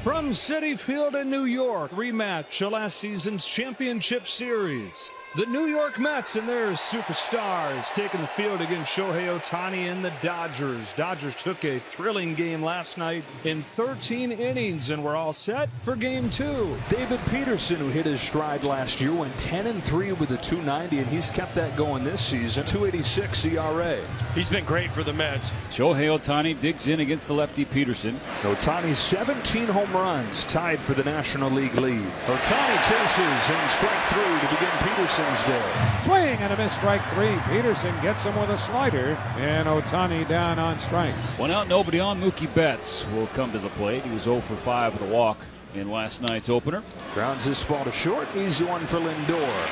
From Citi Field in New York, rematch of last season's championship series. The New York Mets and their superstars taking the field against Shohei Ohtani and the Dodgers. Dodgers took a thrilling game last night in 13 innings, and we're all set for Game 2. David Peterson, who hit his stride last year, went 10-3 with a .290, and he's kept that going this season. 2.86 ERA. He's been great for the Mets. Shohei Ohtani digs in against the lefty Peterson. Ohtani's 17 home runs, tied for the National League lead. Ohtani chases and strike three to begin Peterson's day. Swing and a miss, strike three. Peterson gets him with a slider, and Ohtani down on strikes. 1 out, nobody on. Mookie Betts will come to the plate. He was 0 for 5 with a walk in last night's opener. Grounds this ball to short. Easy one for Lindor.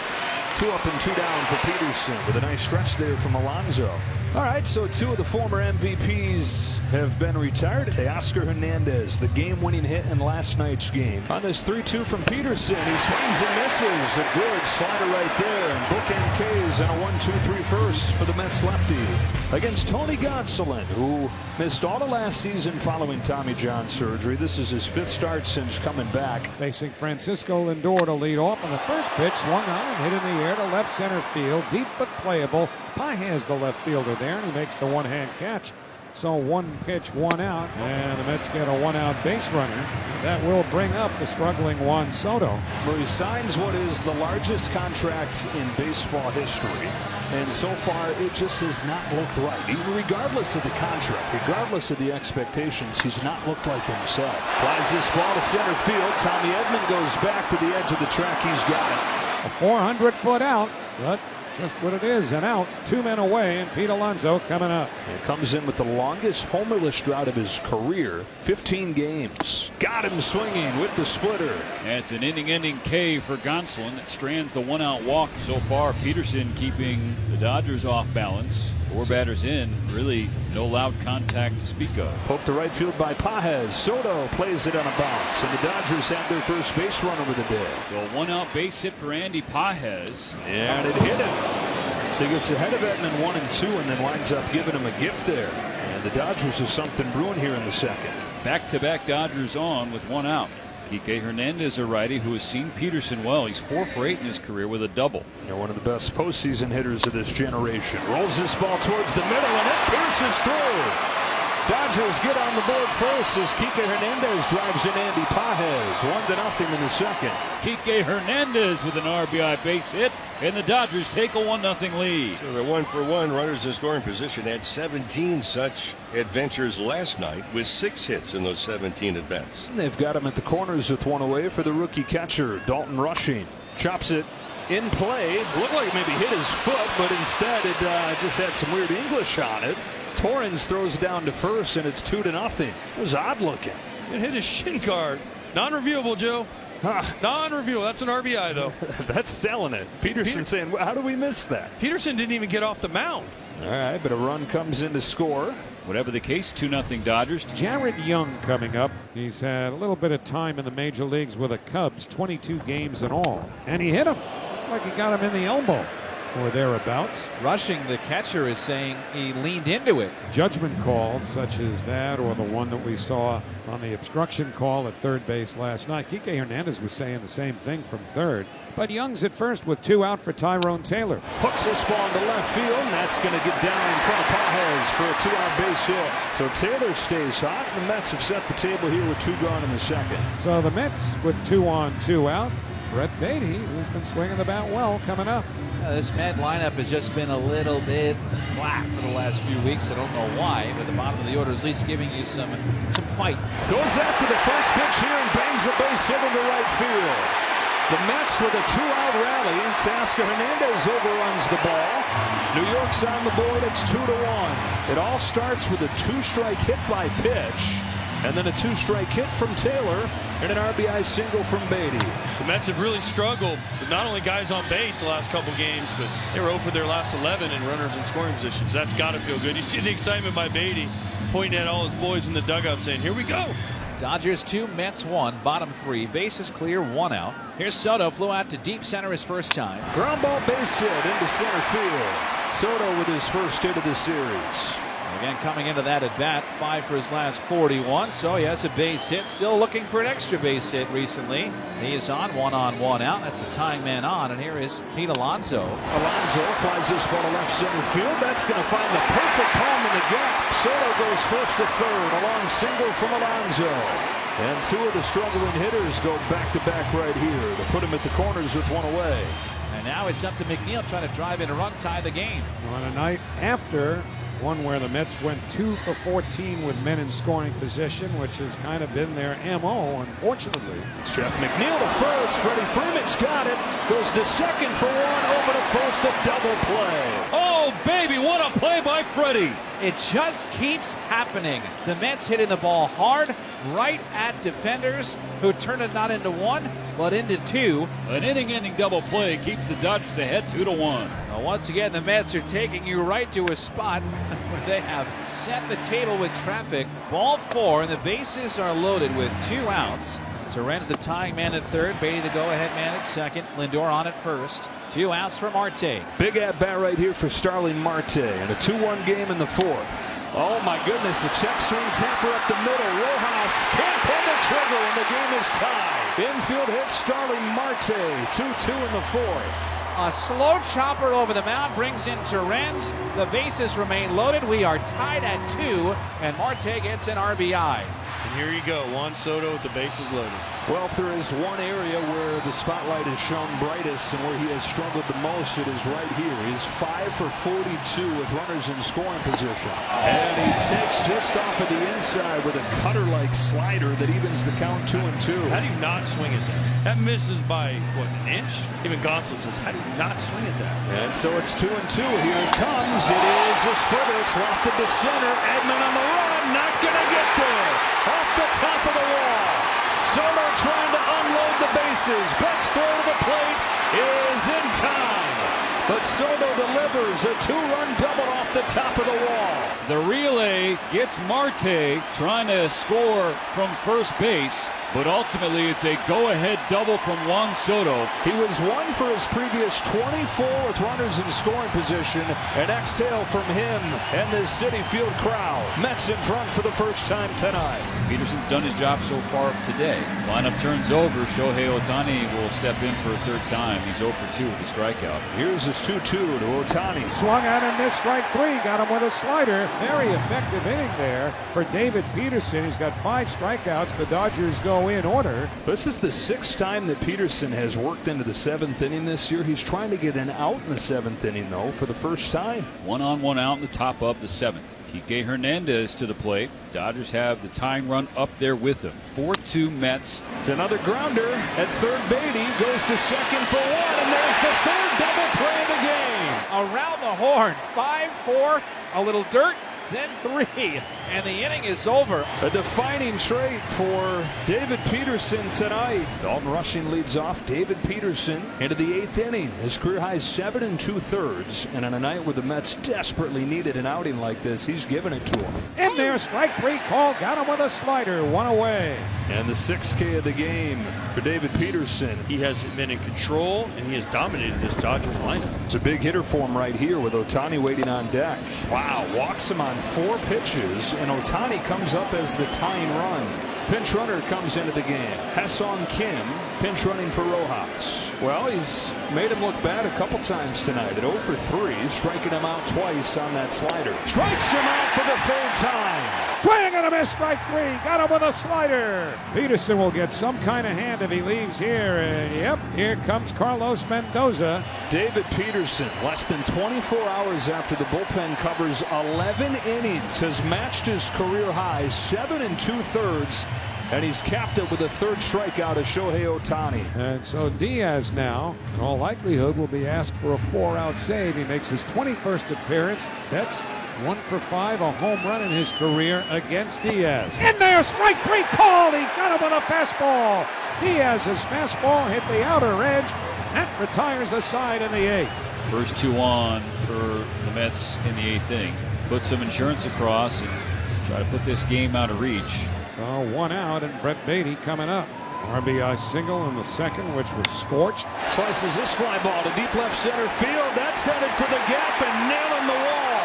2 up and 2 down for Peterson with a nice stretch there from Alonso. All right, so 2 of the former MVPs have been retired. Teoscar Hernandez, the game-winning hit in last night's game. On this 3-2 from Peterson, he swings and misses. A good slider right there, and bookend K's and a 1-2-3 first for the Mets lefty against Tony Gonsolin, who missed all of last season following Tommy John surgery. This is his 5th start since coming back. Facing Francisco Lindor to lead off, and the first pitch swung on and hit in the air to left center field. Deep but playable. Pages, the left fielder there, and he makes the one-hand catch. So 1 pitch, 1 out, and the Mets get a 1-out base runner. That will bring up the struggling Juan Soto. Well, he signs what is the largest contract in baseball history, and so far it just has not looked right. Even regardless of the contract, regardless of the expectations, he's not looked like himself. Flies this ball to center field. Tommy Edman goes back to the edge of the track. He's got it. A 400-foot out, but just what it is, an out. 2 men away, and Pete Alonso coming up. He comes in with the longest homerless drought of his career, 15 games. Got him swinging with the splitter. And it's an inning-ending K for Gonsolin that strands the 1-out walk so far. Peterson keeping the Dodgers off balance. 4 batters in, really no loud contact to speak of. Poked to right field by Pages. Soto plays it on a bounce, and the Dodgers have their first base runner of the day. So a 1-out base hit for Andy Pages. And it hit him. So he gets ahead of Edman 1 and 2, and then winds up giving him a gift there. And the Dodgers have something brewing here in the second. Back-to-back Dodgers on with 1 out. Kike Hernandez, a righty who has seen Peterson well. He's 4 for 8 in his career with a double. They're one of the best postseason hitters of this generation. Rolls this ball towards the middle, and it pierces through. Dodgers get on the board first as Kike Hernandez drives in Andy Pages. 1-0 in the second. Kike Hernandez with an RBI base hit, and the Dodgers take a 1-0 lead. So they're 1 for 1. Runners in scoring position had 17 such adventures last night with 6 hits in those 17 at-bats. They've got him at the corners with 1 away for the rookie catcher, Dalton Rushing. Chops it in play. Looked like maybe hit his foot, but instead it just had some weird English on it. Torrens throws it down to first, and it's 2-0. It was odd looking. It hit his shin guard. Non-reviewable, Joe. Non-reviewable. That's an RBI, though. That's selling it. Peterson saying, how do we miss that? Peterson didn't even get off the mound. All right, but a run comes in to score. Whatever the case, 2-0 Dodgers. Jared Young coming up. He's had a little bit of time in the major leagues with the Cubs, 22 games in all. And he hit him. Like he got him in the elbow or thereabouts. Rushing, the catcher, is saying he leaned into it. Judgment calls such as that, or the one that we saw on the obstruction call at third base last night. Kike Hernandez was saying the same thing from third. But Young's at first with 2 out for Tyrone Taylor. Hooks this ball into left field, and that's going to get down in front of Pages for a 2-out base hit. So Taylor stays hot. The Mets have set the table here with 2 gone in the second. So the Mets with 2 on, 2 out. Brett Beatty, who's been swinging the bat well, coming up. This Met lineup has just been a little bit black for the last few weeks. I don't know why, but the bottom of the order is at least giving you some fight. Goes after the first pitch here and bangs a base hit into right field. The Mets with a 2-out rally. Teoscar Hernandez overruns the ball. New York's on the board. It's 2-1. It all starts with a 2-strike hit by pitch, and then a 2-strike hit from Taylor, and an RBI single from Beatty. The Mets have really struggled with not only guys on base the last couple games, but they were 0 for their last 11 in runners in scoring positions. That's got to feel good. You see the excitement by Beatty, pointing at all his boys in the dugout saying, here we go. Dodgers 2, Mets 1, bottom 3, bases clear, 1 out. Here's Soto, flew out to deep center his first time. Ground ball base hit into center field. Soto with his first hit of the series. Again, coming into that at bat, 5 for his last 41. So he has a base hit. Still looking for an extra base hit recently. He is on, one out. That's the tying man on. And here is Pete Alonso. Alonso flies this ball to left center field. That's going to find the perfect home in the gap. Soto goes first to third. A long single from Alonso. And two of the struggling hitters go back-to-back right here to put him at the corners with one away. And now it's up to McNeil trying to drive in a run, tie the game. On a night after one where the Mets went 2 for 14 with men in scoring position, which has kind of been their MO, unfortunately. It's Jeff McNeil to first. Freddie Freeman's got it. Goes to second for one. Over to first, a double play. Oh, baby, what a play by Freddie. It just keeps happening. The Mets hitting the ball hard, right at defenders who turn it not into one, but into two. An inning-ending double play keeps the Dodgers ahead 2-1. Now, once again, the Mets are taking you right to a spot where they have set the table with traffic. Ball 4, and the bases are loaded with 2 outs. Soren's the tying man at third, Beatty the go-ahead man at second, Lindor on at first. 2 outs for Marte. Big at-bat right here for Starling Marte, and a 2-1 game in the fourth. Oh my goodness, the check swing tamper up the middle. Rojas can't pull the trigger, and the game is tied. Infield hit Starling Marte, 2-2 in the fourth. A slow chopper over the mound brings in Torrens. The bases remain loaded. We are tied at 2, and Marte gets an RBI. And here you go, Juan Soto with the bases loaded. Well, if there is one area where the spotlight has shone brightest and where he has struggled the most, it is right here. He's 5 for 42 with runners in scoring position. And he takes just off of the inside with a cutter-like slider that evens the count 2-2. How do you not swing at that? That misses by, what, an inch? Even Gonsolin says, how do you not swing at that? And so it's 2-2. Here it comes. It is a splitter. It's lofted to center. Edman on the run. Not going to get there. Off the top of the wall. Soto trying to unload the bases. Betts throw to the plate is in time. But Soto delivers a 2-run double off the top of the wall. The relay gets Marte trying to score from first base, but ultimately it's a go-ahead double from Juan Soto. He was 1 for his previous 24 with runners in scoring position. An exhale from him and the Citi Field crowd. Mets in front for the first time tonight. Peterson's done his job so far today. Lineup turns over. Shohei Ohtani will step in for a third time. He's 0 for 2 with a strikeout. Here's a 2-2 to Ohtani. Swung out and missed strike 3. Got him with a slider. Very effective inning there for David Peterson. He's got 5 strikeouts. The Dodgers go in order. This is the 6th time that Peterson has worked into the 7th inning this year. He's trying to get an out in the 7th inning, though, for the first time. 1 on, 1 out in the top of the 7th. Kike Hernandez to the plate. Dodgers have the tying run up there with him. 4-2 Mets. It's another grounder at third. Beatty goes to second for 1, and there's the third double play of the game. Around the horn, 5-4, a little dirt, then 3, and the inning is over. A defining trait for David Peterson tonight. Dalton Rushing leads off. David Peterson into the 8th inning. His career high 7 2/3, and on a night where the Mets desperately needed an outing like this, he's given it to him. In there, strike 3 call. Got him with a slider. 1 away. And the 6th K of the game for David Peterson. He has been in control, and he has dominated this Dodgers lineup. It's a big hitter for him right here with Ohtani waiting on deck. Wow, walks him on 4 pitches, and Ohtani comes up as the tying run. Pinch runner comes into the game. Ha-Seong Kim pinch running for Rojas. Well, he's made him look bad a couple times tonight. At 0 for 3, striking him out twice on that slider. Strikes him out for the 3rd time. Swing and a miss, strike 3. Got him with a slider. Peterson will get some kind of hand if he leaves here. And yep, here comes Carlos Mendoza. David Peterson, less than 24 hours after the bullpen covers 11 innings, has matched his career high 7 2/3. And he's capped it with a 3rd strikeout of Shohei Ohtani. And so Diaz now, in all likelihood, will be asked for a 4-out save. He makes his 21st appearance. That's 1 for 5, a home run in his career against Diaz. In there, strike 3 called. He got him with a fastball. Diaz's fastball hit the outer edge. That retires the side in the 8th. First 2 on for the Mets in the 8th inning. Put some insurance across and try to put this game out of reach. So 1 out, and Brett Beatty coming up. RBI single in the 2nd, which was scorched. Slices this fly ball to deep left center field. That's headed for the gap and nailing the wall.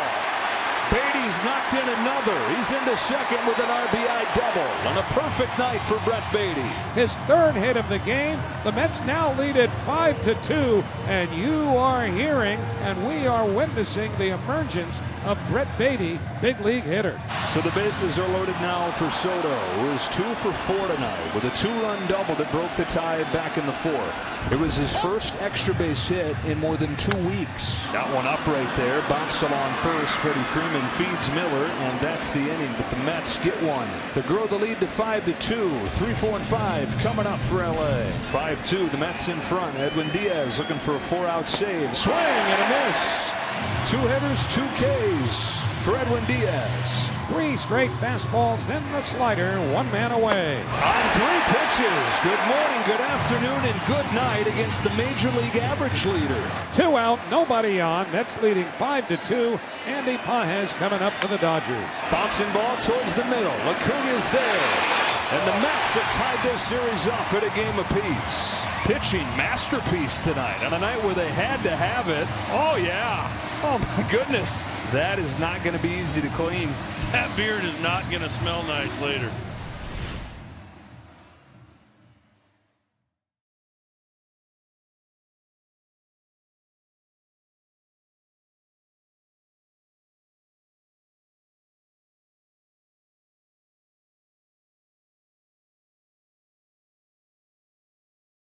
Beatty's knocked in another. He's into second with an RBI double. And a perfect night for Brett Beatty. His third hit of the game. The Mets now lead it 5-2. And you are hearing and we are witnessing the emergence of Brett Beatty, big league hitter. So the bases are loaded now for Soto, who is 2 for 4 tonight with a 2-run double that broke the tie back in the fourth. It was his first extra base hit in more than 2 weeks. Got one up right there, bounced along first. Freddie Freeman feeds Miller, and that's the inning. But the Mets get one to grow the lead to 5-2. 3, 4, and 5 coming up for LA. 5-2, the Mets in front. Edwin Diaz looking for a 4-out save. Swing and a miss. 2 hitters, 2 Ks for Edwin Diaz. 3 straight fastballs, then the slider, 1 man away. On 3 pitches. Good morning, good afternoon, and good night against the Major League average leader. 2 out, nobody on. Mets leading 5-2. Andy Pages coming up for the Dodgers. Bouncing ball towards the middle. Acuna's there. And the Mets have tied this series up at a game apiece. Pitching masterpiece tonight on a night where they had to have it. Oh, yeah. Oh, my goodness. That is not going to be easy to clean. That beard is not going to smell nice later.